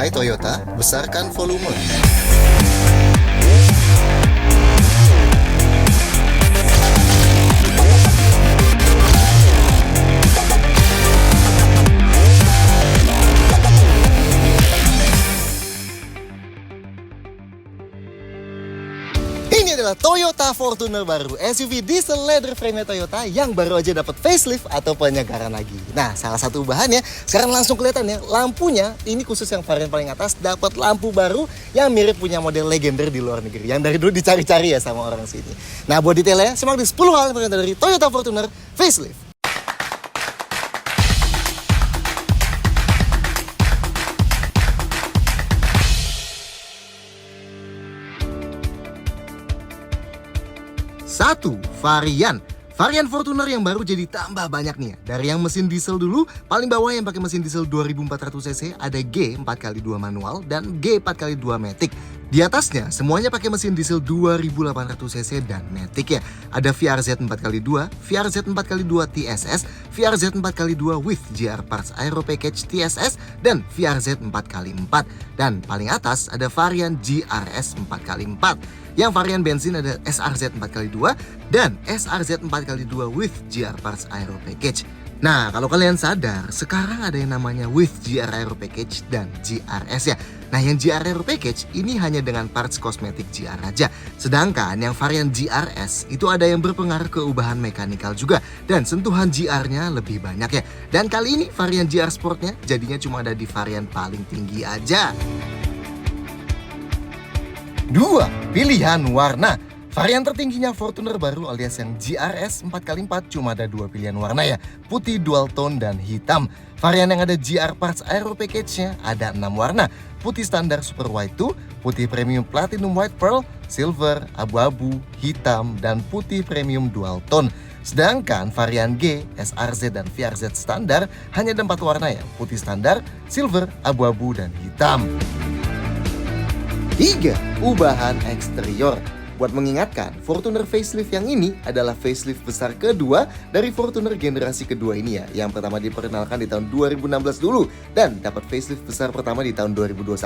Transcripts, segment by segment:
Hai Toyota, besarkan volume. Ini adalah Toyota Fortuner baru, SUV diesel leather frame Toyota yang baru aja dapat facelift atau penyegaran lagi. Nah, salah satu bahannya sekarang langsung kelihatan ya, lampunya ini khusus yang varian paling atas dapat lampu baru yang mirip punya model legender di luar negeri yang dari dulu dicari-cari ya sama orang sini. Nah, buat detailnya simak di 10 hal yang dari Toyota Fortuner facelift. Satu, varian Fortuner yang baru jadi tambah banyak nih ya. Dari yang mesin diesel dulu, paling bawah yang pakai mesin diesel 2400 cc ada G 4x2 manual dan G 4x2 matic. Di atasnya semuanya pakai mesin diesel 2800 cc dan matic ya. Ada VRZ 4x2, VRZ 4x2 TSS, VRZ 4x2 with GR Parts Aero Package TSS dan VRZ 4x4. Dan paling atas ada varian GRS 4x4. Yang varian bensin ada SRZ 4x2 dan SRZ 4x2 with GR Parts Aero Package. Nah, kalau kalian sadar, sekarang ada yang namanya with GR Aero Package dan GRS ya. Nah, yang GR Aero Package ini hanya dengan parts kosmetik GR aja. Sedangkan yang varian GRS itu ada yang berpengaruh ke ubahan mekanikal juga. Dan sentuhan GR-nya lebih banyak ya. Dan kali ini varian GR Sportnya jadinya cuma ada di varian paling tinggi aja. 2. Pilihan warna. Varian tertingginya Fortuner baru alias yang GRS 4x4 cuma ada 2 pilihan warna ya, putih dual tone dan hitam. Varian yang ada GR Parts Aero Package-nya ada 6 warna, putih standar Super White 2, putih premium Platinum White Pearl, silver, abu-abu, hitam, dan putih premium dual tone. Sedangkan varian G, SRZ, dan VRZ standar hanya ada 4 warna ya, putih standar, silver, abu-abu, dan hitam. 3. Ubahan eksterior. Buat mengingatkan, Fortuner facelift yang ini adalah facelift besar kedua dari Fortuner generasi kedua ini ya. Yang pertama diperkenalkan di tahun 2016 dulu dan dapat facelift besar pertama di tahun 2021.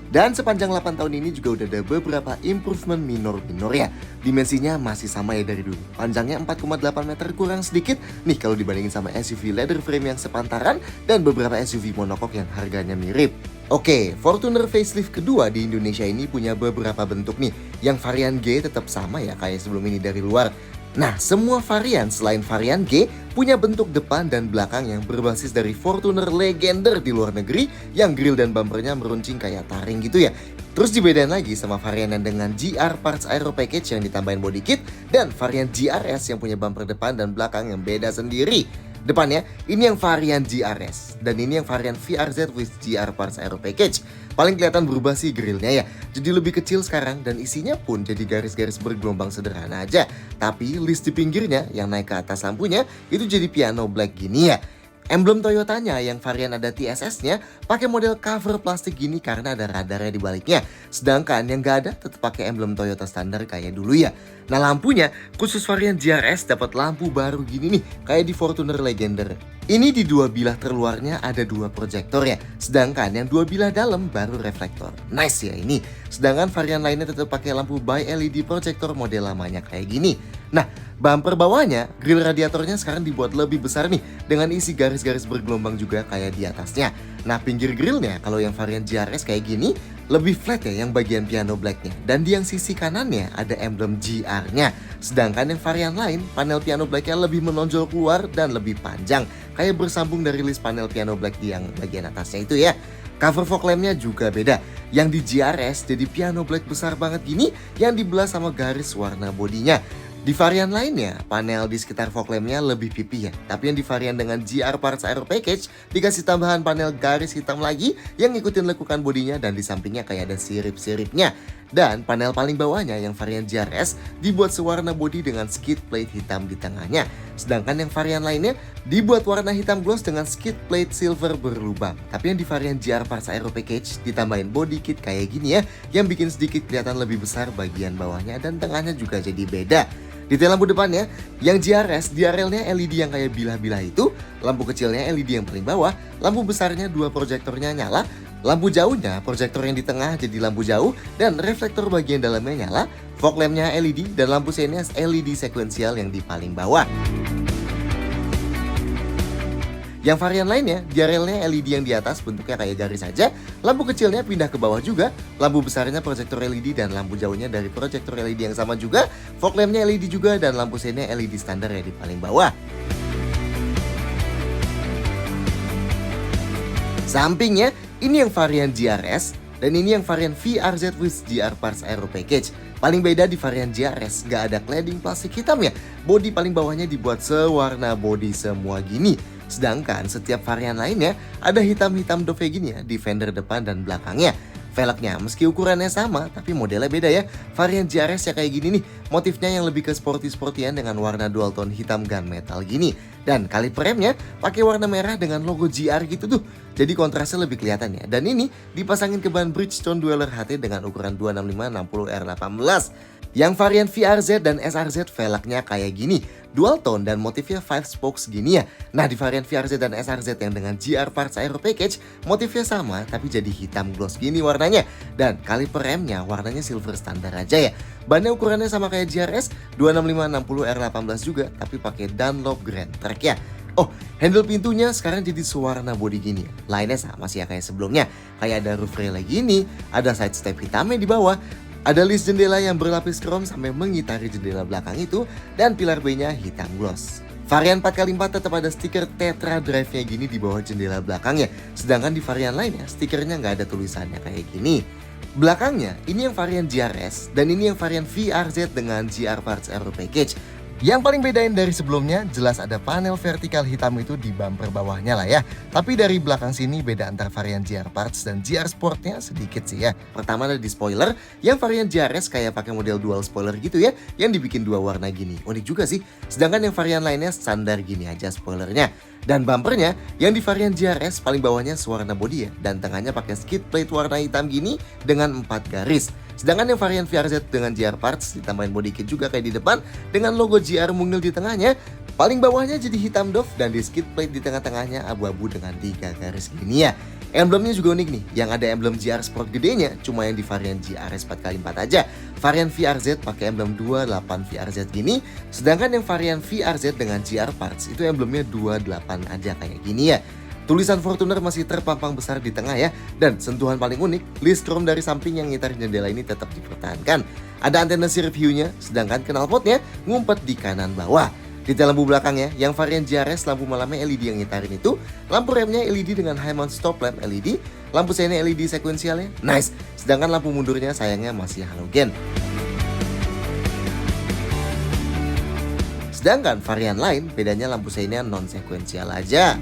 Dan sepanjang 8 tahun ini juga udah ada beberapa improvement minor-minor ya. Dimensinya masih sama ya dari dulu. Panjangnya 4,8 meter kurang sedikit nih kalau dibandingin sama SUV leather frame yang sepantaran dan beberapa SUV monokok yang harganya mirip. Oke, Fortuner facelift kedua di Indonesia ini punya beberapa bentuk nih. Yang varian G tetap sama ya kayak sebelum ini dari luar. Nah, semua varian selain varian G punya bentuk depan dan belakang yang berbasis dari Fortuner legender di luar negeri yang grill dan bumpernya meruncing kayak taring gitu ya. Terus dibedain lagi sama varian yang dengan GR Parts Aero Package yang ditambahin body kit dan varian GRS yang punya bumper depan dan belakang yang beda sendiri. Depannya, ini yang varian GRS dan ini yang varian VRZ with GR Parts Aero Package. Paling kelihatan berubah sih grillnya ya. Jadi lebih kecil sekarang dan isinya pun jadi garis-garis bergelombang sederhana aja. Tapi list di pinggirnya yang naik ke atas lampunya itu jadi piano black gini ya. Emblem Toyotanya yang varian ada TSS-nya pakai model cover plastik gini karena ada radarnya di baliknya. Sedangkan yang gak ada tetap pakai emblem Toyota standar kayak dulu ya. Nah, lampunya khusus varian GRS dapat lampu baru gini nih kayak di Fortuner Legender. Ini di dua bilah terluarnya ada 2 proyektor ya. Sedangkan yang 2 bilah dalam baru reflektor. Nice ya ini. Sedangkan varian lainnya tetap pakai lampu by LED proyektor model lamanya kayak gini. Nah, bumper bawahnya, grill radiatornya sekarang dibuat lebih besar nih dengan isi garis-garis bergelombang juga kayak di atasnya. Nah, pinggir grillnya kalau yang varian GRS kayak gini lebih flat ya yang bagian piano blacknya. Dan di yang sisi kanannya ada emblem GR-nya. Sedangkan yang varian lain, panel piano blacknya lebih menonjol keluar dan lebih panjang. Kayak bersambung dari list panel piano black di yang bagian atasnya itu ya. Cover fog lampnya juga beda. Yang di GRS jadi piano black besar banget gini yang dibelah sama garis warna bodinya. Di varian lainnya, panel di sekitar fog lampnya lebih pipih ya. Tapi yang di varian dengan GR Parts Aero Package dikasih tambahan panel garis hitam lagi yang ngikutin lekukan bodinya dan di sampingnya kayak ada sirip-siripnya. Dan panel paling bawahnya yang varian GRS dibuat sewarna bodi dengan skid plate hitam di tengahnya. Sedangkan yang varian lainnya dibuat warna hitam gloss dengan skid plate silver berlubang. Tapi yang di varian GR Parts Aero Package ditambahin body kit kayak gini ya, yang bikin sedikit kelihatan lebih besar bagian bawahnya dan tengahnya juga jadi beda. Detail lampu depannya, yang GRS diarelnya LED yang kayak bilah-bilah itu, lampu kecilnya LED yang paling bawah, lampu besarnya 2 proyektornya nyala, Lampu jauhnya, proyektor yang di tengah jadi lampu jauh dan reflektor bagian dalamnya nyala, fog lampnya LED dan lampu seinnya LED sekuensial yang di paling bawah. Yang varian lainnya, diarelnya LED yang di atas bentuknya kayak garis saja, lampu kecilnya pindah ke bawah juga, lampu besarnya proyektor LED dan lampu jauhnya dari proyektor LED yang sama juga, fog lampnya LED juga dan lampu seinnya LED standar yang di paling bawah. Sampingnya, ini yang varian GRS dan ini yang varian VRZ with GR Parts Aero Package. Paling beda di varian GRS, gak ada cladding plastik hitam ya. Bodi paling bawahnya dibuat sewarna bodi semua gini. Sedangkan setiap varian lainnya ada hitam-hitam dove gini ya di fender depan dan belakangnya. Velgnya meski ukurannya sama tapi modelnya beda ya. Varian GRS ya kayak gini nih, motifnya yang lebih ke sporty-sportyan dengan warna dual tone hitam gunmetal gini. Dan kaliper remnya pakai warna merah dengan logo GR gitu tuh. Jadi kontrasnya lebih kelihatan ya. Dan ini dipasangin ke ban Bridgestone Dweller HT dengan ukuran 265/60R18. Yang varian VRZ dan SRZ velgnya kayak gini, dual tone dan motifnya 5 spokes gini ya. Nah di varian VRZ dan SRZ yang dengan GR Parts Aero Package, motifnya sama tapi jadi hitam gloss gini warnanya. Dan kaliper remnya warnanya silver standar aja ya. Bannya ukurannya sama kayak GRS, 265/60R18 juga, tapi pakai Dunlop Grand Track ya. Oh, handle pintunya sekarang jadi sewarna body gini. Lainnya sama sih ya kayak sebelumnya. Kayak ada roof rail gini, ada side step hitamnya di bawah. Ada list jendela yang berlapis krom sampai mengitari jendela belakang itu, dan pilar B-nya hitam gloss. Varian 4x4 tetap ada stiker Tetra Drive-nya gini di bawah jendela belakangnya. Sedangkan di varian lainnya stikernya nggak ada tulisannya kayak gini. Belakangnya ini yang varian GRS dan ini yang varian VRZ dengan GR Parts Aero Package. Yang paling bedain dari sebelumnya jelas ada panel vertikal hitam itu di bumper bawahnya lah ya. Tapi dari belakang sini beda antar varian GR Parts dan GR Sportnya sedikit sih ya. Pertama ada di spoiler, yang varian GRS kayak pakai model dual spoiler gitu ya, yang dibikin dua warna gini. Unik juga sih. Sedangkan yang varian lainnya standar gini aja spoilernya. Dan bumpernya yang di varian GRS paling bawahnya sewarna body ya, dan tengahnya pakai skid plate warna hitam gini dengan 4 garis. Sedangkan yang varian VRZ dengan GR Parts ditambahin body kit juga kayak di depan dengan logo GR mungil di tengahnya. Paling bawahnya jadi hitam doff dan di skid plate di tengah-tengahnya abu-abu dengan 3 garis gini ya. Emblemnya juga unik nih, yang ada emblem GR Sport gedenya cuma yang di varian GRS 4x4 aja. Varian VRZ pakai emblem 28 VRZ gini, sedangkan yang varian VRZ dengan GR Parts itu emblemnya 28 aja kayak gini ya. Tulisan Fortuner masih terpampang besar di tengah ya. Dan sentuhan paling unik, list chrome dari samping yang ngitarin jendela ini tetap dipertahankan. Ada antena sirip hiunya, sedangkan knalpotnya ngumpet di kanan bawah. Detail lampu belakangnya, yang varian GRS lampu malamnya LED yang ngitarin itu, lampu remnya LED dengan high mount stop lamp LED, lampu seinnya LED sekuensialnya, nice. Sedangkan lampu mundurnya sayangnya masih halogen. Sedangkan varian lain, bedanya lampu seinnya non sekuensial aja.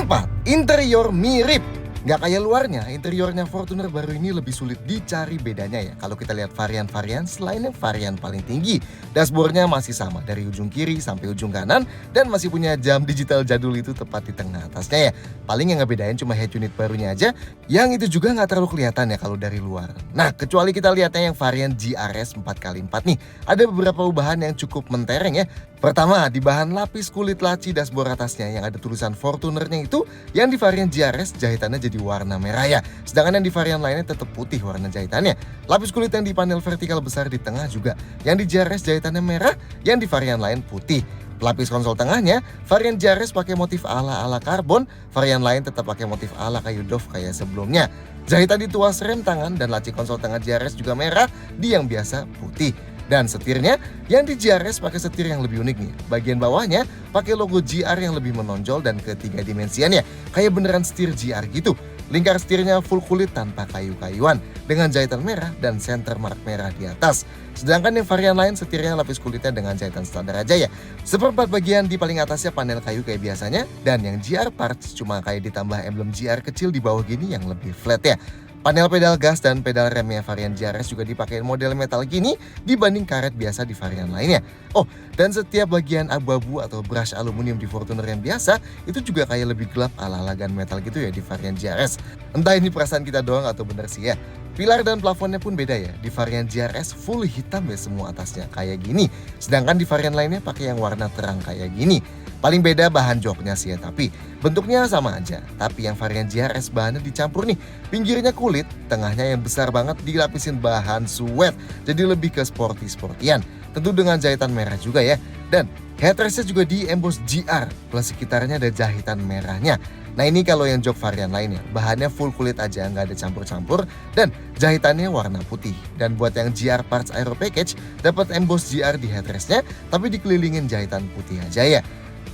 4. Interior mirip. Nggak kayak luarnya, interiornya Fortuner baru ini lebih sulit dicari bedanya ya. Kalau kita lihat varian-varian selain yang varian paling tinggi. Dashboardnya masih sama dari ujung kiri sampai ujung kanan dan masih punya jam digital jadul itu tepat di tengah atasnya ya. Paling yang ngebedain cuma head unit barunya aja, yang itu juga nggak terlalu kelihatan ya kalau dari luar. Nah, kecuali kita lihatnya yang varian GRS 4x4 nih, ada beberapa ubahan yang cukup mentereng ya. Pertama, di bahan lapis kulit laci dashboard atasnya yang ada tulisan Fortunernya itu, yang di varian GRS jahitannya jadi warna merah ya. Sedangkan yang di varian lainnya tetap putih warna jahitannya. Lapis kulit yang di panel vertikal besar di tengah juga, yang di GRS jahitannya merah, yang di varian lain putih. Pelapis konsol tengahnya, varian GRS pakai motif ala-ala karbon, varian lain tetap pakai motif ala kayu doff kayak sebelumnya. Jahitan di tuas rem tangan dan laci konsol tengah GRS juga merah, di yang biasa putih. Dan setirnya, yang di GRS pakai setir yang lebih unik nih. Bagian bawahnya pakai logo GR yang lebih menonjol dan ketiga dimensiannya. Kayak beneran setir GR gitu. Lingkar setirnya full kulit tanpa kayu-kayuan. Dengan jahitan merah dan center mark merah di atas. Sedangkan yang varian lain setirnya lapis kulitnya dengan jahitan standar aja ya. Seperempat bagian di paling atasnya panel kayu kayak biasanya. Dan yang GR Parts cuma kayak ditambah emblem GR kecil di bawah gini yang lebih flat ya. Panel pedal gas dan pedal remnya varian GRS juga dipakai model metal gini dibanding karet biasa di varian lainnya. Oh, dan setiap bagian abu-abu atau brush aluminium di Fortuner yang biasa itu juga kayak lebih gelap ala-ala gun metal gitu ya di varian GRS. Entah ini perasaan kita doang atau bener sih ya. Pilar dan plafonnya pun beda ya. Di varian GRS full hitam ya semua atasnya kayak gini. Sedangkan di varian lainnya pakai yang warna terang kayak gini. Paling beda bahan joknya sih ya, tapi bentuknya sama aja. Tapi yang varian GRS bahannya dicampur nih. Pinggirnya kulit, tengahnya yang besar banget dilapisin bahan suede. Jadi lebih ke sporty-sportian. Tentu dengan jahitan merah juga ya. Dan headrestnya juga di emboss GR. Plus sekitarnya ada jahitan merahnya. Nah ini kalau yang jok varian lainnya, bahannya full kulit aja, nggak ada campur-campur, dan jahitannya warna putih. Dan buat yang GR Parts Aero Package, dapat emboss GR di headrestnya, tapi dikelilingin jahitan putih aja ya.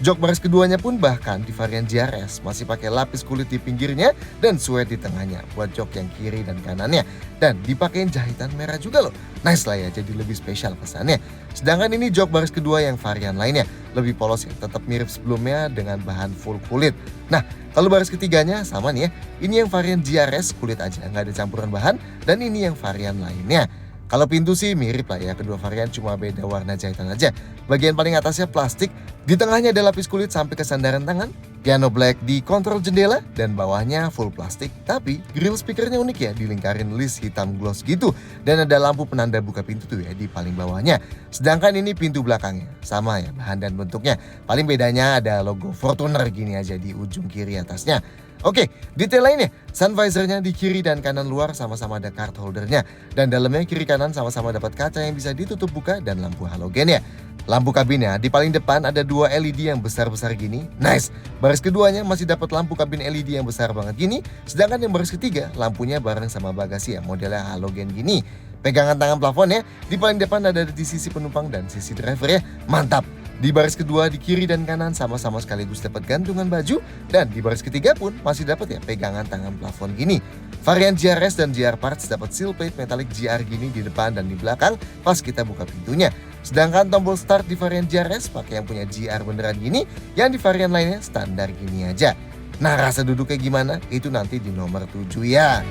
Jok baris keduanya pun bahkan di varian GRS masih pakai lapis kulit di pinggirnya dan suede di tengahnya buat jok yang kiri dan kanannya. Dan dipakein jahitan merah juga loh. Nice lah ya, jadi lebih spesial kesannya. Sedangkan ini jok baris kedua yang varian lainnya. Lebih polos ya, tetap mirip sebelumnya dengan bahan full kulit. Nah, kalau baris ketiganya sama nih ya. Ini yang varian GRS kulit aja, nggak ada campuran bahan. Dan ini yang varian lainnya. Kalau pintu sih mirip lah ya, kedua varian cuma beda warna jahitan aja. Bagian paling atasnya plastik, di tengahnya ada lapis kulit sampai ke sandaran tangan. Piano black di kontrol jendela, dan bawahnya full plastik. Tapi grill speakernya unik ya, dilingkarin list hitam gloss gitu. Dan ada lampu penanda buka pintu tuh ya di paling bawahnya. Sedangkan ini pintu belakangnya, sama ya bahan dan bentuknya. Paling bedanya ada logo Fortuner gini aja di ujung kiri atasnya. Oke, detail lainnya, sun visornya di kiri dan kanan luar sama-sama ada card holdernya. Dan dalamnya kiri kanan sama-sama dapat kaca yang bisa ditutup buka dan lampu halogen ya. Lampu kabinnya di paling depan ada 2 LED yang besar-besar gini. Nice, baris keduanya masih dapat lampu kabin LED yang besar banget gini. Sedangkan yang baris ketiga lampunya bareng sama bagasi ya, modelnya halogen gini. Pegangan tangan plafon ya, di paling depan ada di sisi penumpang dan sisi driver ya, mantap. Di baris kedua di kiri dan kanan sama-sama sekaligus dapat gantungan baju. Dan di baris ketiga pun masih dapat ya pegangan tangan plafon gini. Varian GRS dan GR Parts dapat seal plate metalik GR gini di depan dan di belakang pas kita buka pintunya. Sedangkan tombol start di varian GRS pakai yang punya GR beneran gini, yang di varian lainnya standar gini aja. Nah rasa duduknya gimana? Itu nanti di nomor 7 ya.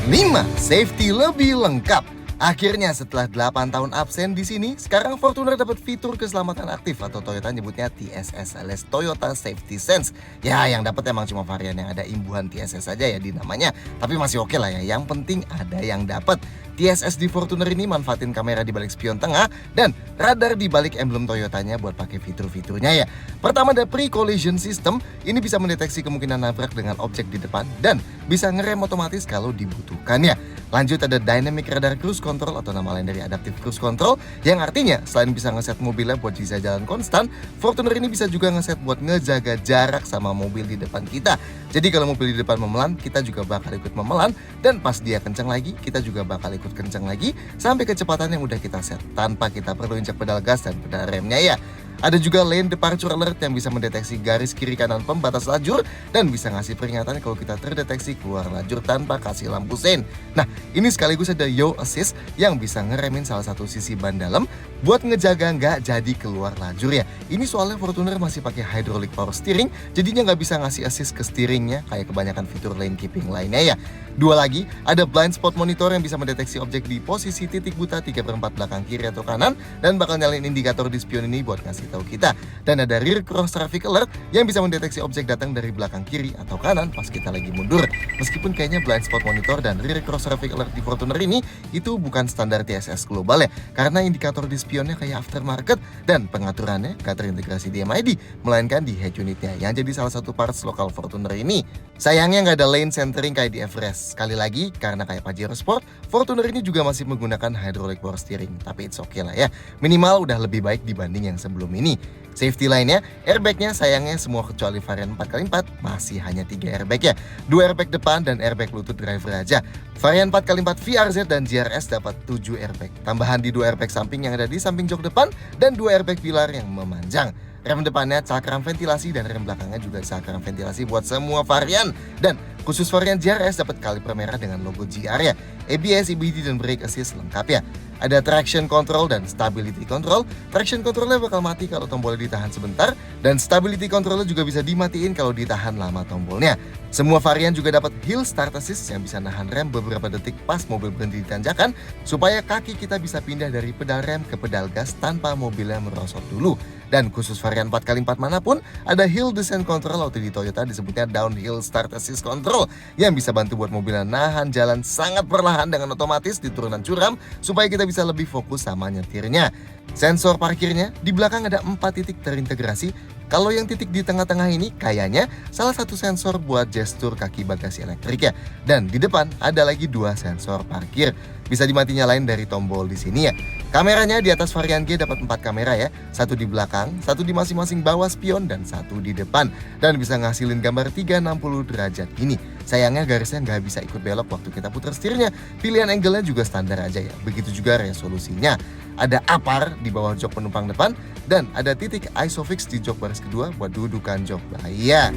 5. Safety lebih lengkap. Akhirnya setelah 8 tahun absen di sini, sekarang Fortuner dapat fitur keselamatan aktif atau Toyota nyebutnya TSS alias Toyota Safety Sense. Ya, yang dapat emang cuma varian yang ada imbuhan TSS saja ya di namanya, tapi masih oke lah ya. Yang penting ada yang dapat. TSS di Fortuner ini manfaatin kamera di balik spion tengah dan radar di balik emblem Toyotanya buat pakai fitur-fiturnya ya. Pertama ada pre-collision system, ini bisa mendeteksi kemungkinan nabrak dengan objek di depan dan bisa ngerem otomatis kalau dibutuhkan ya. Lanjut ada dynamic radar cruise control atau nama lain dari adaptive cruise control, yang artinya selain bisa ngeset mobilnya buat bisa jalan konstan, Fortuner ini bisa juga ngeset buat ngejaga jarak sama mobil di depan kita. Jadi kalau mobil di depan memelan, kita juga bakal ikut memelan, dan pas dia kencang lagi, kita juga bakal ikut kencang lagi sampai kecepatan yang udah kita set tanpa kita perlu injak pedal gas dan pedal remnya ya. Ada juga lane departure alert yang bisa mendeteksi garis kiri kanan pembatas lajur dan bisa ngasih peringatan kalau kita terdeteksi keluar lajur tanpa kasih lampu sein. Nah, ini sekaligus ada Yaw Assist yang bisa ngeremin salah satu sisi ban dalam buat ngejaga nggak jadi keluar lajur ya. Ini soalnya Fortuner masih pakai hydraulic power steering, jadinya nggak bisa ngasih assist ke steeringnya kayak kebanyakan fitur lane keeping lainnya ya. Dua lagi, ada blind spot monitor yang bisa mendeteksi objek di posisi titik buta 3/4 belakang kiri atau kanan dan bakal nyalain indikator di spion ini buat ngasih tahu kita. Dan ada rear cross traffic alert yang bisa mendeteksi objek datang dari belakang kiri atau kanan pas kita lagi mundur. Meskipun kayaknya blind spot monitor dan rear cross traffic alert di Fortuner ini itu bukan standar TSS global ya, karena indikator di spionnya kayak aftermarket dan pengaturannya gak terintegrasi di MID, melainkan di head unitnya yang jadi salah satu parts lokal Fortuner ini. Sayangnya nggak ada lane centering kayak di Everest. Sekali lagi, karena kayak Pajero Sport, Fortuner ini juga masih menggunakan hydraulic power steering. Tapi it's okay lah ya, minimal udah lebih baik dibanding yang sebelum ini. Safety lainnya, airbagnya sayangnya semua kecuali varian 4x4 masih hanya 3 airbag ya. 2 airbag depan dan airbag lutut driver aja. Varian 4x4 VRZ dan GRS dapat 7 airbag. Tambahan di 2 airbag samping yang ada di samping jok depan dan 2 airbag pilar yang memanjang. Rem depannya cakram ventilasi dan rem belakangnya juga cakram ventilasi buat semua varian. Dan khusus varian GRS dapat kaliper merah dengan logo GR ya. ABS, EBD dan brake assist lengkap ya. Ada traction control dan stability control. Traction controlnya bakal mati kalau tombolnya ditahan sebentar, dan stability controlnya juga bisa dimatiin kalau ditahan lama tombolnya. Semua varian juga dapat hill start assist yang bisa nahan rem beberapa detik pas mobil berhenti di tanjakan, supaya kaki kita bisa pindah dari pedal rem ke pedal gas tanpa mobilnya merosot dulu. Dan khusus varian 4x4 manapun, ada Hill Descent Control atau di Toyota disebutnya Downhill Start Assist Control yang bisa bantu buat mobilnya nahan jalan sangat perlahan dengan otomatis di turunan curam supaya kita bisa lebih fokus sama nyetirnya. Sensor parkirnya di belakang ada 4 titik terintegrasi. Kalau yang titik di tengah-tengah ini kayaknya salah satu sensor buat gestur kaki bagasi elektrik ya. Dan di depan ada lagi 2 sensor parkir. Bisa dimati nyalain dari tombol di sini ya. Kameranya di atas varian G dapat 4 kamera ya. 1 di belakang, 1 di masing-masing bawah spion, dan 1 di depan. Dan bisa ngasilin gambar 360 derajat gini. Sayangnya garisnya nggak bisa ikut belok waktu kita putar setirnya. Pilihan angle-nya juga standar aja ya. Begitu juga resolusinya. Ada APAR di bawah jok penumpang depan. Dan ada titik ISOFIX di jok baris kedua buat dudukan jok bahaya.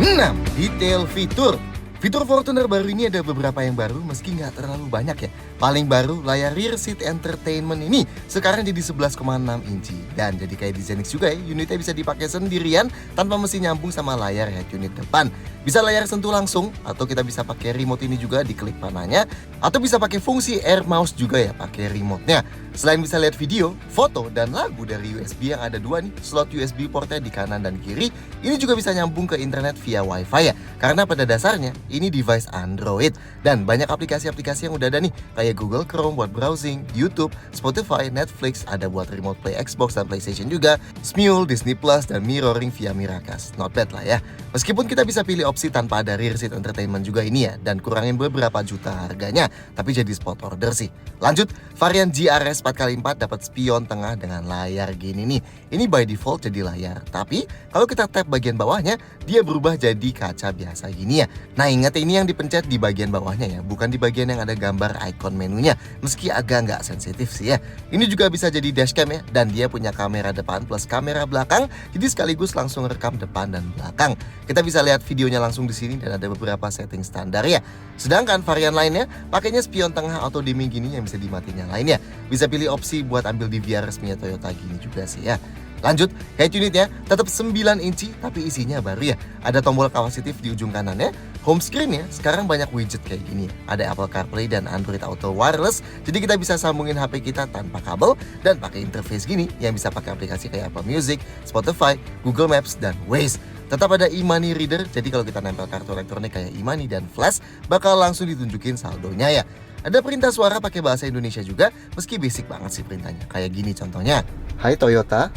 6. Detail fitur. Fitur Fortuner baru ini ada beberapa yang baru meski nggak terlalu banyak ya. Paling baru layar rear seat entertainment ini sekarang jadi 11,6 inci. Dan jadi kayak di Zenix juga ya, unitnya bisa dipakai sendirian tanpa mesti nyambung sama layar head unit depan. Bisa layar sentuh langsung atau kita bisa pakai remote ini juga di klik panahnya. Atau bisa pakai fungsi air mouse juga ya pakai remote-nya. Selain bisa lihat video, foto, dan lagu dari USB yang ada 2 nih, slot USB portnya di kanan dan kiri, ini juga bisa nyambung ke internet via WiFi ya. Karena pada dasarnya ini device Android dan banyak aplikasi-aplikasi yang udah ada nih kayak Google Chrome buat browsing, YouTube, Spotify, Netflix, ada buat remote play Xbox dan PlayStation juga, Smule, Disney Plus, dan mirroring via Miracast. Not bad lah ya. Meskipun kita bisa pilih opsi tanpa ada rear seat entertainment juga ini ya, dan kurangin beberapa juta harganya, tapi jadi spot order sih. Lanjut, varian GRS 4x4 dapat spion tengah dengan layar gini nih. Ini by default jadi layar, tapi kalau kita tap bagian bawahnya, dia berubah jadi kaca biasa gini ya. Nah ingat ini yang dipencet di bagian bawahnya ya, bukan di bagian yang ada gambar icon menunya, meski agak nggak sensitif sih ya. Ini juga bisa jadi dashcam ya, dan dia punya kamera depan plus kamera belakang, jadi sekaligus langsung rekam depan dan belakang. Kita bisa lihat videonya langsung di sini dan ada beberapa setting standar ya. Sedangkan varian lainnya pakainya spion tengah auto dimming gini yang bisa dimati nyalain ya. Bisa pilih opsi buat ambil DVR resminya Toyota gini juga sih ya. Lanjut, head unitnya tetap 9 inci tapi isinya baru ya. Ada tombol kapasitif di ujung kanannya. Home screen-nya sekarang banyak widget kayak gini. Ada Apple CarPlay dan Android Auto wireless. Jadi kita bisa sambungin HP kita tanpa kabel dan pakai interface gini yang bisa pakai aplikasi kayak Apple Music, Spotify, Google Maps, dan Waze. Tetap ada e-money reader, jadi kalau kita nempel kartu elektronik kayak e-money dan flash, bakal langsung ditunjukin saldonya ya. Ada perintah suara pakai bahasa Indonesia juga, meski basic banget sih perintahnya. Kayak gini contohnya. Hai Toyota,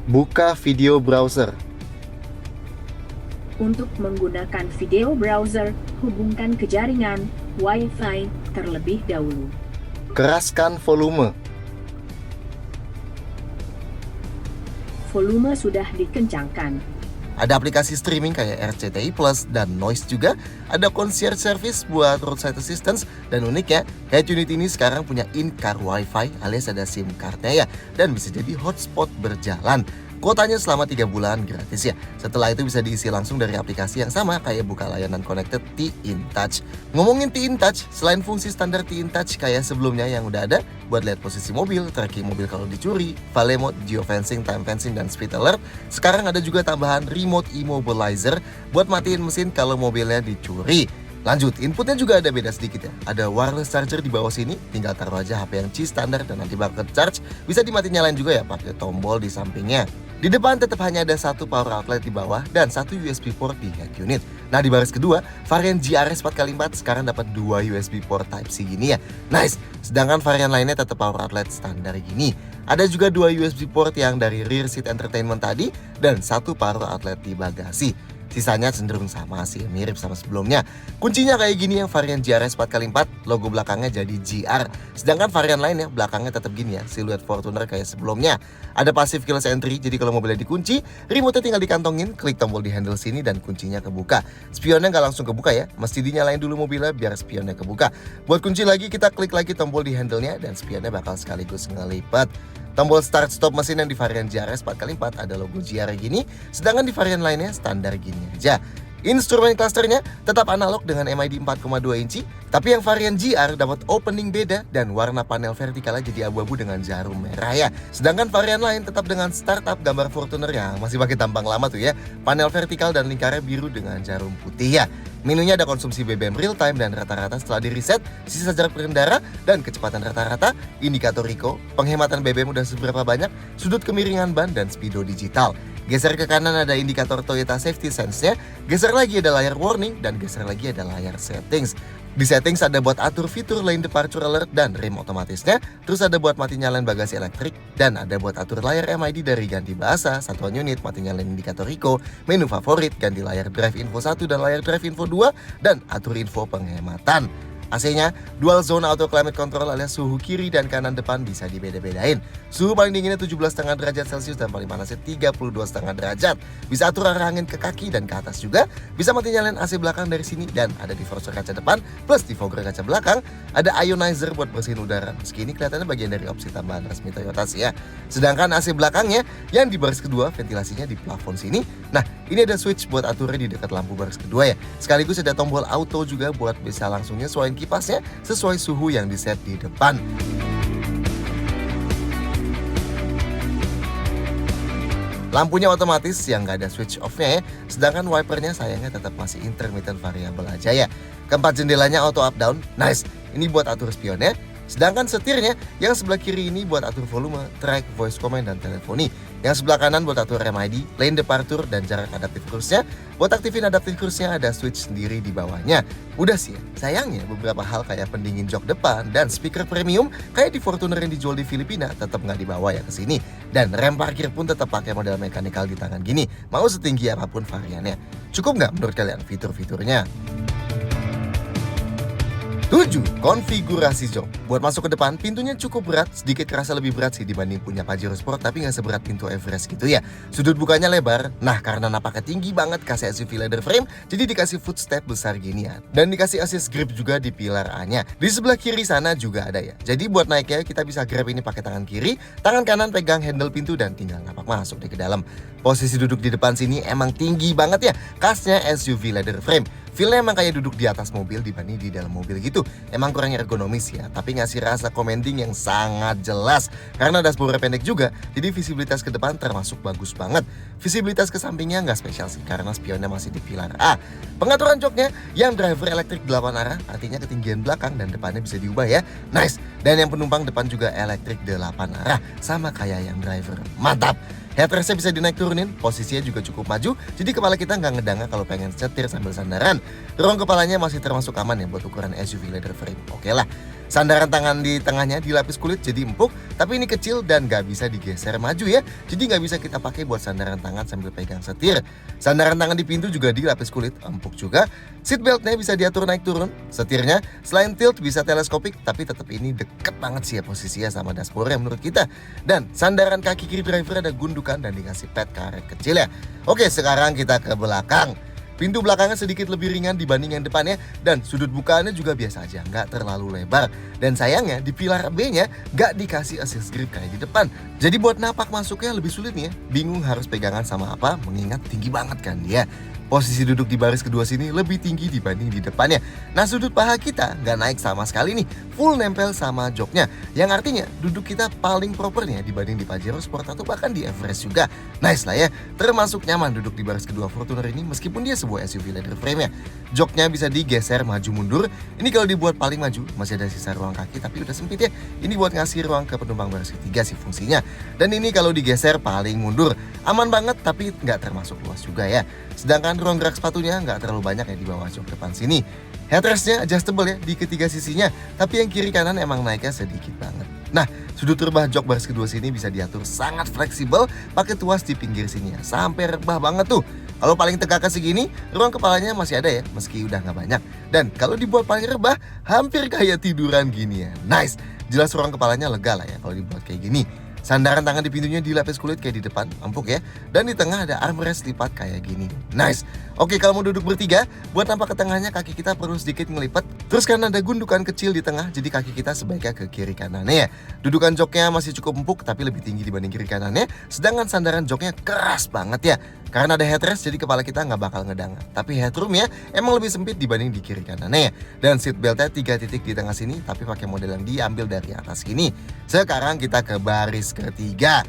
buka video browser. Untuk menggunakan video browser, hubungkan ke jaringan Wi-Fi terlebih dahulu. Keraskan volume. Volume sudah dikencangkan. Ada aplikasi streaming kayak RCTI Plus dan Noise juga. Ada concierge service buat roadside assistance. Dan uniknya, head unit ini sekarang punya in-car Wi-Fi alias ada SIM cardnya ya. Dan bisa jadi hotspot berjalan. Kuotanya selama 3 bulan gratis ya. Setelah itu bisa diisi langsung dari aplikasi yang sama kayak buka layanan connected T-InTouch. Ngomongin T-InTouch, selain fungsi standar T-InTouch kayak sebelumnya yang udah ada buat lihat posisi mobil, tracking mobil kalau dicuri, valet mode, geofencing, time fencing, dan speed alert, sekarang ada juga tambahan remote immobilizer buat matiin mesin kalau mobilnya dicuri. Lanjut, inputnya juga ada beda sedikit ya. Ada wireless charger di bawah sini, tinggal taruh aja HP yang C standar dan nanti bakal charge. Bisa dimati nyalain juga ya pakai tombol di sampingnya. Di depan tetap hanya ada 1 power outlet di bawah dan 1 USB port di head unit. Nah di baris kedua, varian GRS 4x4 sekarang dapat 2 USB port Type-C gini ya. Nice, sedangkan varian lainnya tetap power outlet standar gini. Ada juga 2 USB port yang dari rear seat entertainment tadi dan 1 power outlet di bagasi. Sisanya cenderung sama sih, mirip sama sebelumnya. Kuncinya kayak gini yang varian GRS 4x4, logo belakangnya jadi GR. Sedangkan varian lainnya belakangnya tetap gini ya, siluet Fortuner kayak sebelumnya. Ada passive keyless entry, jadi kalau mobilnya dikunci, remote-nya tinggal dikantongin, klik tombol di handle sini dan kuncinya kebuka. Spionnya nggak langsung kebuka ya, mesti dinyalain dulu mobilnya biar spionnya kebuka. Buat kunci lagi, kita klik lagi tombol di handle-nya dan spionnya bakal sekaligus ngelipat. Tombol start stop mesin yang di varian GRS 4x4 ada logo GR gini, sedangkan di varian lainnya standar gini aja. Instrumen clusternya tetap analog dengan MID 4,2 inci, tapi yang varian GR dapat opening beda dan warna panel vertikalnya jadi abu-abu dengan jarum merah ya. Sedangkan varian lain tetap dengan startup gambar Fortuner yang masih pakai tampang lama tuh ya. Panel vertikal dan lingkarnya biru dengan jarum putih ya. Menunya ada konsumsi BBM real time dan rata-rata setelah di reset, sisa jarak berkendara dan kecepatan rata-rata, indikator Ricoh, penghematan BBM udah seberapa banyak, sudut kemiringan ban dan speedo digital. Geser ke kanan ada indikator Toyota Safety Sense-nya, geser lagi ada layar warning, dan geser lagi ada layar settings. Di settings ada buat atur fitur lane departure alert dan rem otomatisnya, terus ada buat mati nyalain bagasi elektrik, dan ada buat atur layar MID dari ganti bahasa, satuan unit, mati nyalain indikator Ricoh, menu favorit, ganti layar drive info 1 dan layar drive info 2, dan atur info penghematan. AC-nya dual zone auto climate control alias suhu kiri dan kanan depan bisa dibeda-bedain. Suhu paling dinginnya 17,5 derajat Celcius dan paling panasnya 32,5 derajat. Bisa atur arah angin ke kaki dan ke atas juga. Bisa mati nyalain AC belakang dari sini dan ada diffuser kaca depan plus defogger kaca belakang. Ada ionizer buat bersihin udara. Meski ini kelihatannya bagian dari opsi tambahan resmi Toyota sih ya. Sedangkan AC belakangnya yang di baris kedua ventilasinya di plafon sini. Nah, ini ada switch buat aturnya di dekat lampu baris kedua ya. Sekaligus ada tombol auto juga buat bisa langsung nyesuaiin kipasnya sesuai suhu yang di set di depan. Lampunya otomatis yang nggak ada switch off-nya ya, sedangkan wipernya sayangnya tetap masih intermittent variable aja ya. Keempat jendelanya auto up down, nice. Ini buat atur spionnya. Sedangkan setirnya yang sebelah kiri ini buat atur volume, track, voice command, dan teleponi. Yang sebelah kanan buat atur MID, lane departure, dan jarak adaptif cruise-nya. Buat aktifin adaptif cruise-nya ada switch sendiri di bawahnya. Udah sih ya, sayangnya beberapa hal kayak pendingin jok depan dan speaker premium kayak di Fortuner yang dijual di Filipina tetap nggak dibawa ya ke sini. Dan rem parkir pun tetap pakai model mechanical di tangan gini, mau setinggi apapun variannya. Cukup nggak menurut kalian fitur-fiturnya? 7. Konfigurasi jok. Buat masuk ke depan, pintunya cukup berat, sedikit kerasa lebih berat sih dibanding punya Pajero Sport, tapi nggak seberat pintu Everest gitu ya. Sudut bukanya lebar, nah karena napaknya tinggi banget kasih SUV leather frame, jadi dikasih footstep besar ginian. Dan dikasih assist grip juga di pilar A-nya. Di sebelah kiri sana juga ada ya. Jadi buat naiknya kita bisa grab ini pakai tangan kiri, tangan kanan pegang handle pintu dan tinggal napak masuk deh ke dalam. Posisi duduk di depan sini emang tinggi banget ya, khasnya SUV leather frame. Feel-nya emang kayak duduk di atas mobil dibanding di dalam mobil gitu. Emang kurang ergonomis ya, tapi ngasih rasa commanding yang sangat jelas. Karena dashboardnya pendek juga, jadi visibilitas ke depan termasuk bagus banget. Visibilitas ke sampingnya nggak spesial sih, karena spionnya masih di pilar A. Pengaturan joknya yang driver elektrik 8 arah, artinya ketinggian belakang dan depannya bisa diubah ya. Nice! Dan yang penumpang depan juga elektrik 8 arah, sama kayak yang driver. Mantap! Headrestnya bisa dinaik turunin, posisinya juga cukup maju, jadi kepala kita nggak ngedanga kalau pengen setir sambil sandaran. Ruang kepalanya masih termasuk aman ya buat ukuran SUV leather frame. Oke lah. Sandaran tangan di tengahnya dilapis kulit jadi empuk, tapi ini kecil dan nggak bisa digeser maju ya. Jadi nggak bisa kita pakai buat sandaran tangan sambil pegang setir. Sandaran tangan di pintu juga dilapis kulit, empuk juga. Seatbeltnya bisa diatur naik turun. Setirnya selain tilt bisa teleskopik, tapi tetap ini deket banget sih ya posisinya sama dashboardnya menurut kita. Dan sandaran kaki kiri driver ada gundukan dan dikasih pad karet kecil ya. Oke, sekarang kita ke belakang. Pintu belakangnya sedikit lebih ringan dibanding yang depannya dan sudut bukaannya juga biasa aja, nggak terlalu lebar. Dan sayangnya di pilar B-nya nggak dikasih assist grip kayak di depan. Jadi buat napak masuknya lebih sulit nih ya, bingung harus pegangan sama apa mengingat tinggi banget kan dia. Posisi duduk di baris kedua sini lebih tinggi dibanding di depannya. Nah sudut paha kita nggak naik sama sekali nih, full nempel sama joknya. Yang artinya duduk kita paling propernya dibanding di Pajero Sport atau bahkan di Everest juga. Nice lah ya, termasuk nyaman duduk di baris kedua Fortuner ini meskipun dia sebuah SUV leather frame ya. Joknya bisa digeser maju mundur. Ini kalau dibuat paling maju masih ada sisa ruang kaki tapi udah sempit ya. Ini buat ngasih ruang ke penumpang baris ketiga sih fungsinya. Dan ini kalau digeser paling mundur. Aman banget tapi nggak termasuk luas juga ya. Sedangkan ruang gerak sepatunya nggak terlalu banyak ya di bawah jok depan sini. Headrestnya adjustable ya di ketiga sisinya, tapi yang kiri kanan emang naiknya sedikit banget. Nah, sudut rebah jok baris kedua sini bisa diatur sangat fleksibel pakai tuas di pinggir sini ya, sampai rebah banget tuh. Kalau paling tegaknya segini, ruang kepalanya masih ada ya, meski udah nggak banyak. Dan kalau dibuat paling rebah, hampir kayak tiduran gini ya. Nice, jelas ruang kepalanya lega lah ya kalau dibuat kayak gini. Sandaran tangan di pintunya dilapis kulit kayak di depan, empuk ya. Dan di tengah ada armrest lipat kayak gini. Nice. Oke, kalau mau duduk bertiga, buat nampak ke tengahnya kaki kita perlu sedikit ngelipat. Terus karena ada gundukan kecil di tengah, jadi kaki kita sebaiknya ke kiri kanannya ya. Dudukan joknya masih cukup empuk tapi lebih tinggi dibanding kiri kanannya. Sedangkan sandaran joknya keras banget ya. Karena ada headrest jadi kepala kita nggak bakal ngedang. Tapi headroomnya emang lebih sempit dibanding di kiri kanannya ya. Dan seat beltnya 3 titik di tengah sini tapi pakai model yang diambil dari atas sini. Sekarang kita ke baris ketiga.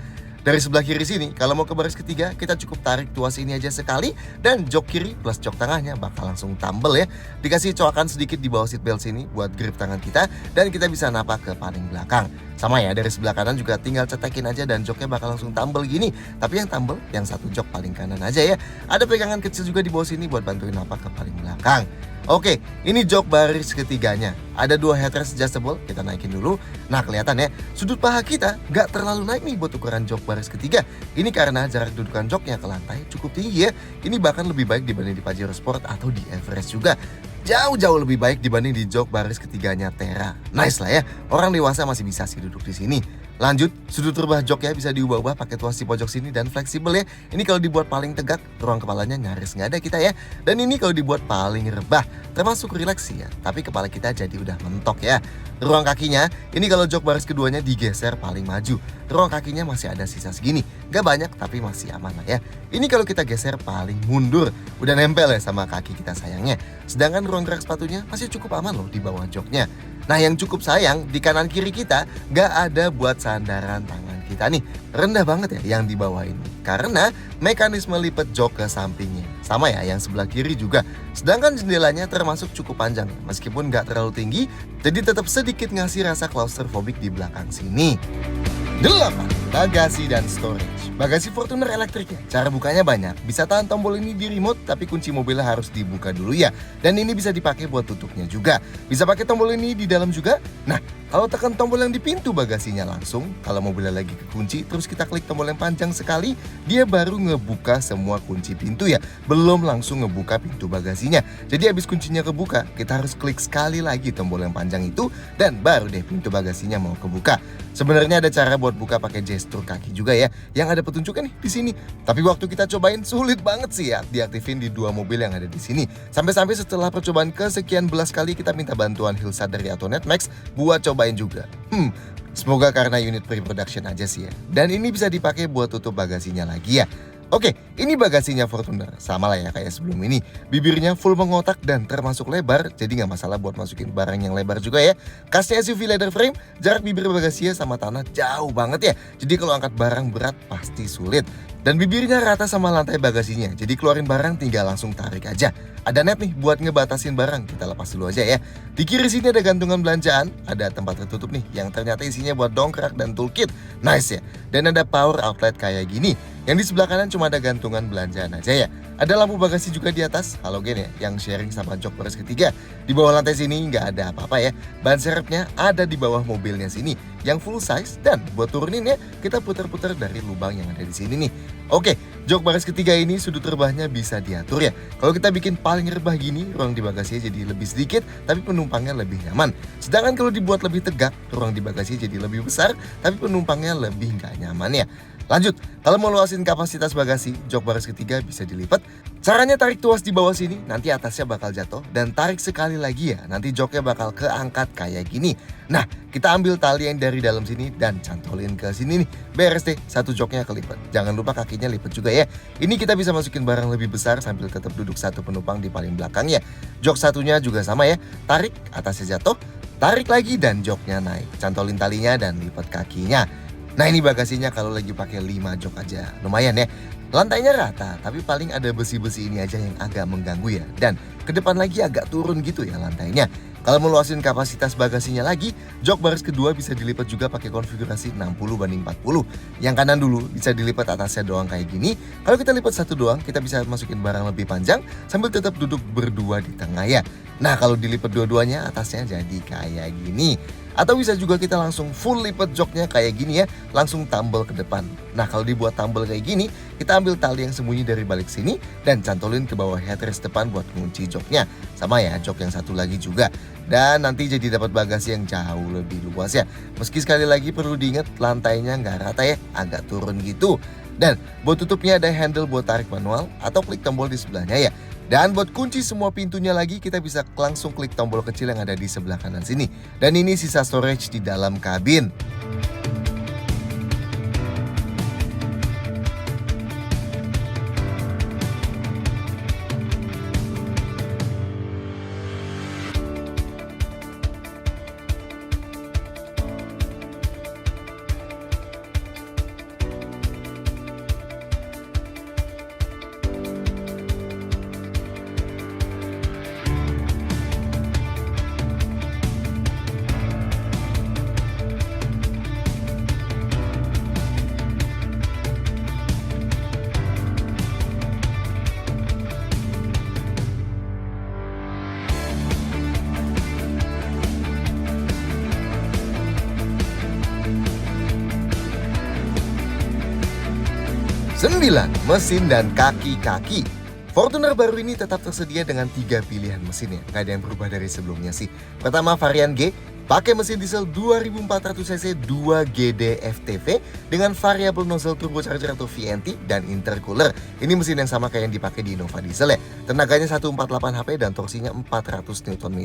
Dari sebelah kiri sini, kalau mau ke baris ketiga, kita cukup tarik tuas ini aja sekali dan jok kiri plus jok tengahnya bakal langsung tumble ya. Dikasih coakan sedikit di bawah seat belt sini buat grip tangan kita dan kita bisa napak ke paling belakang. Sama ya, dari sebelah kanan juga tinggal cetekin aja dan joknya bakal langsung tumble gini. Tapi yang tumble, yang satu jok paling kanan aja ya. Ada pegangan kecil juga di bawah sini buat bantuin napak ke paling belakang. Oke, ini jok baris ketiganya. Ada 2 headrest adjustable, kita naikin dulu. Nah, kelihatan ya, sudut paha kita nggak terlalu naik nih buat ukuran jok baris ketiga. Ini karena jarak dudukan joknya ke lantai cukup tinggi ya. Ini bahkan lebih baik dibanding di Pajero Sport atau di Everest juga. Jauh-jauh lebih baik dibanding di jok baris ketiganya Terra. Nice lah ya, orang dewasa masih bisa sih duduk di sini. Lanjut, sudut rebah joknya bisa diubah-ubah pakai tuas di pojok sini dan fleksibel ya. Ini kalau dibuat paling tegak, ruang kepalanya nyaris nggak ada kita ya. Dan ini kalau dibuat paling rebah, termasuk rileks ya. Tapi kepala kita jadi udah mentok ya. Ruang kakinya, ini kalau jok baris keduanya digeser paling maju. Ruang kakinya masih ada sisa segini. Gak banyak tapi masih aman lah ya. Ini kalau kita geser paling mundur. Udah nempel ya sama kaki kita sayangnya. Sedangkan ruang gerak sepatunya masih cukup aman loh di bawah joknya. Nah yang cukup sayang di kanan kiri kita gak ada buat sandaran tangan kita nih. Rendah banget ya yang di bawah ini. Karena mekanisme lipat jok ke sampingnya. Sama ya yang sebelah kiri juga. Sedangkan jendelanya termasuk cukup panjang. Meskipun gak terlalu tinggi. Jadi tetap sedikit ngasih rasa claustrophobic di belakang sini. 8. Bagasi dan storage. Bagasi Fortuner elektriknya, cara bukanya banyak. Bisa tahan tombol ini di remote, tapi kunci mobilnya harus dibuka dulu ya. Dan ini bisa dipakai buat tutupnya juga. Bisa pakai tombol ini di dalam juga. Nah, kalau tekan tombol yang di pintu bagasinya langsung, kalau mobilnya lagi kekunci, terus kita klik tombol yang panjang sekali, dia baru ngebuka semua kunci pintu ya. Belum langsung ngebuka pintu bagasinya. Jadi habis kuncinya kebuka, kita harus klik sekali lagi tombol yang panjang itu, dan baru deh pintu bagasinya mau kebuka. Sebenarnya ada cara buat buka pakai gestur kaki juga ya, yang ada petunjuknya nih di sini. Tapi waktu kita cobain sulit banget sih ya diaktifin di 2 mobil yang ada di sini. Sampai-sampai setelah percobaan kesekian belas kali kita minta bantuan Hillsat dari Autonet Max buat cobain juga. Semoga karena unit pre-production aja sih ya. Dan ini bisa dipakai buat tutup bagasinya lagi ya. Oke, ini bagasinya Fortuner. Sama lah ya kayak sebelum ini. Bibirnya full mengotak dan termasuk lebar, jadi nggak masalah buat masukin barang yang lebar juga ya. Kasnya SUV leather frame, jarak bibir bagasinya sama tanah jauh banget ya. Jadi kalau angkat barang berat pasti sulit. Dan bibirnya rata sama lantai bagasinya, jadi keluarin barang tinggal langsung tarik aja. Ada net nih buat ngebatasin barang, kita lepas dulu aja ya. Di kiri sini ada gantungan belanjaan, ada tempat tertutup nih yang ternyata isinya buat dongkrak dan toolkit. Nice ya. Dan ada power outlet kayak gini. Yang di sebelah kanan cuma ada gantungan belanjaan aja ya. Ada lampu bagasi juga di atas, halogen ya, yang sharing sama jok baris ketiga. Di bawah lantai sini nggak ada apa-apa ya. Ban serepnya ada di bawah mobilnya sini, yang full size. Dan buat turunin ya, kita putar-putar dari lubang yang ada di sini nih. Oke, jok baris ketiga ini sudut rebahnya bisa diatur ya. Kalau kita bikin paling rebah gini, ruang di bagasinya jadi lebih sedikit, tapi penumpangnya lebih nyaman. Sedangkan kalau dibuat lebih tegak, ruang di bagasinya jadi lebih besar, tapi penumpangnya lebih nggak nyaman ya. Lanjut, kalau mau luasin kapasitas bagasi, jok baris ketiga bisa dilipat. Caranya tarik tuas di bawah sini, nanti atasnya bakal jatuh. Dan tarik sekali lagi ya, nanti joknya bakal keangkat kayak gini. Nah, kita ambil tali yang dari dalam sini dan cantolin ke sini nih. Beres deh, satu joknya kelipat. Jangan lupa kakinya lipat juga ya. Ini kita bisa masukin barang lebih besar sambil tetap duduk satu penumpang di paling belakang ya. Jok satunya juga sama ya, tarik, atasnya jatuh, tarik lagi dan joknya naik. Cantolin talinya dan lipat kakinya. Nah ini bagasinya kalau lagi pakai 5 jok aja, lumayan ya. Lantainya rata, tapi paling ada besi-besi ini aja yang agak mengganggu ya. Dan ke depan lagi agak turun gitu ya lantainya. Kalau mau luasin kapasitas bagasinya lagi, jok baris kedua bisa dilipat juga pakai konfigurasi 60/40. Yang kanan dulu bisa dilipat atasnya doang kayak gini. Kalau kita lipat satu doang, kita bisa masukin barang lebih panjang sambil tetap duduk berdua di tengah ya. Nah kalau dilipat dua-duanya atasnya jadi kayak gini. Atau bisa juga kita langsung full lipat joknya kayak gini ya, langsung tumble ke depan. Nah kalau dibuat tumble kayak gini, kita ambil tali yang sembunyi dari balik sini dan cantolin ke bawah headrest depan buat kunci joknya. Sama ya jok yang satu lagi juga. Dan nanti jadi dapat bagasi yang jauh lebih luas ya. Meski sekali lagi perlu diingat lantainya nggak rata ya, agak turun gitu. Dan buat tutupnya ada handle buat tarik manual atau klik tombol di sebelahnya ya. Dan buat kunci semua pintunya lagi kita bisa langsung klik tombol kecil yang ada di sebelah kanan sini. Dan ini sisa storage di dalam kabin. Sembilan, mesin dan kaki-kaki. Fortuner baru ini tetap tersedia dengan 3 pilihan mesin ya, nggak ada yang berubah dari sebelumnya sih. Pertama varian G, pakai mesin diesel 2400cc 2GD FTV dengan variable nozzle turbocharger atau VNT dan intercooler. Ini mesin yang sama kayak yang dipakai di Innova Diesel ya. Tenaganya 148 HP dan torsinya 400 Nm.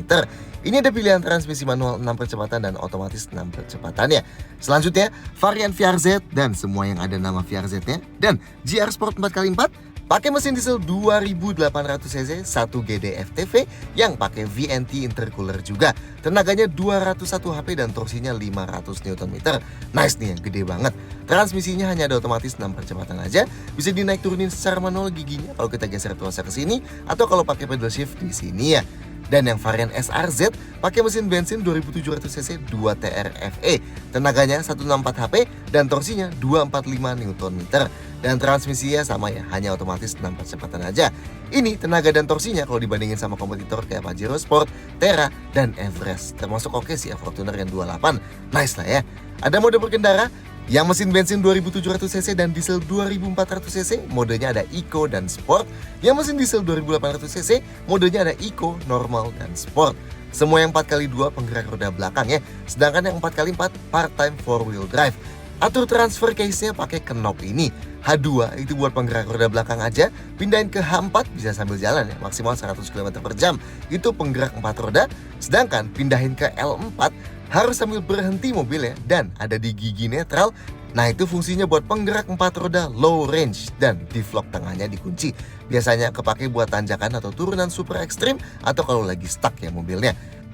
Ini ada pilihan transmisi manual 6 percepatan dan otomatis 6 percepatannya. Selanjutnya, varian VRZ dan semua yang ada nama VRZ-nya dan GR Sport 4x4 pakai mesin diesel 2800cc 1GD FTV yang pakai VNT intercooler juga. Tenaganya 201 HP dan torsinya 500 Nm. Nice nih yang gede banget. Transmisinya hanya ada otomatis 6 percepatan aja. Bisa dinaik turunin secara manual giginya kalau kita geser tuasnya ke sini atau kalau pakai pedal shift di sini ya. Dan yang varian SRZ pakai mesin bensin 2700cc 2TR-FE. Tenaganya 164 HP dan torsinya 245 Nm. Dan transmisinya sama ya, hanya otomatis 6 percepatan aja. Ini tenaga dan torsinya kalau dibandingin sama kompetitor kayak Pajero Sport, Terra, dan Everest. Termasuk oke sih ya Fortuner yang 28. Nice lah ya. Ada mode berkendara yang mesin bensin 2700cc dan diesel 2400cc, modenya ada Eco dan Sport. Yang mesin diesel 2800cc, modenya ada Eco, Normal, dan Sport. Semua yang 4x2 penggerak roda belakang ya. Sedangkan yang 4x4 part-time 4-wheel drive. Atur transfer case-nya pakai knob ini. H2 itu buat penggerak roda belakang aja, pindahin ke H4 bisa sambil jalan ya, maksimal 100 km per jam. Itu penggerak 4 roda, sedangkan pindahin ke L4 harus sambil berhenti mobilnya dan ada di gigi netral. Nah itu fungsinya buat penggerak 4 roda low range dan di-vlog tengahnya dikunci. Biasanya kepake buat tanjakan atau turunan super ekstrim atau kalau lagi stuck ya mobilnya.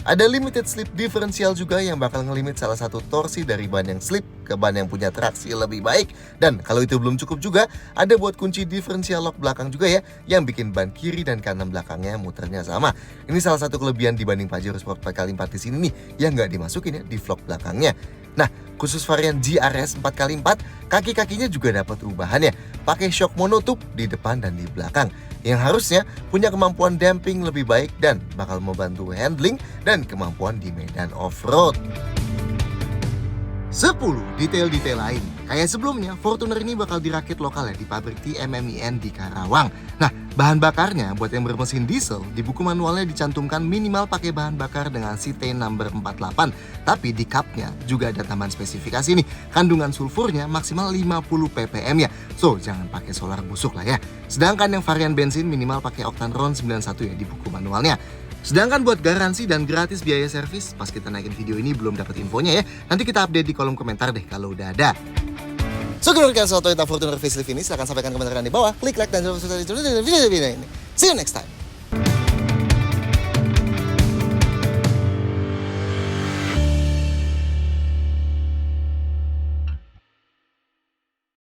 Ada limited slip differential juga yang bakal ngelimit salah satu torsi dari ban yang slip ke ban yang punya traksi lebih baik. Dan kalau itu belum cukup juga, ada buat kunci differential lock belakang juga ya, yang bikin ban kiri dan kanan belakangnya muternya sama. Ini salah satu kelebihan dibanding Pajero Sport 4x4 di sini nih, yang nggak dimasukin ya di vlog belakangnya. Nah, khusus varian GRS 4x4, kaki-kakinya juga dapat ubahan ya. Pakai shock monotube di depan dan di belakang, yang harusnya punya kemampuan damping lebih baik dan bakal membantu handling dan kemampuan di medan off-road. 10 detail-detail lain. Kayak sebelumnya, Fortuner ini bakal dirakit lokal ya di pabrik TMMIN di Karawang. Nah, bahan bakarnya buat yang bermesin diesel, di buku manualnya dicantumkan minimal pakai bahan bakar dengan cetane number 48. Tapi di cupnya juga ada tambahan spesifikasi nih, kandungan sulfurnya maksimal 50 ppm ya. So, jangan pakai solar busuk lah ya. Sedangkan yang varian bensin minimal pakai oktan RON 91 ya di buku manualnya. Sedangkan buat garansi dan gratis biaya servis, pas kita naikin video ini belum dapat infonya ya. Nanti kita update di kolom komentar deh kalau udah ada. So, kalau kalian sesuatu tentang Fortuner facelift ini, silahkan sampaikan komentar kalian di bawah. Klik like dan subscribe di video ini. See you next time.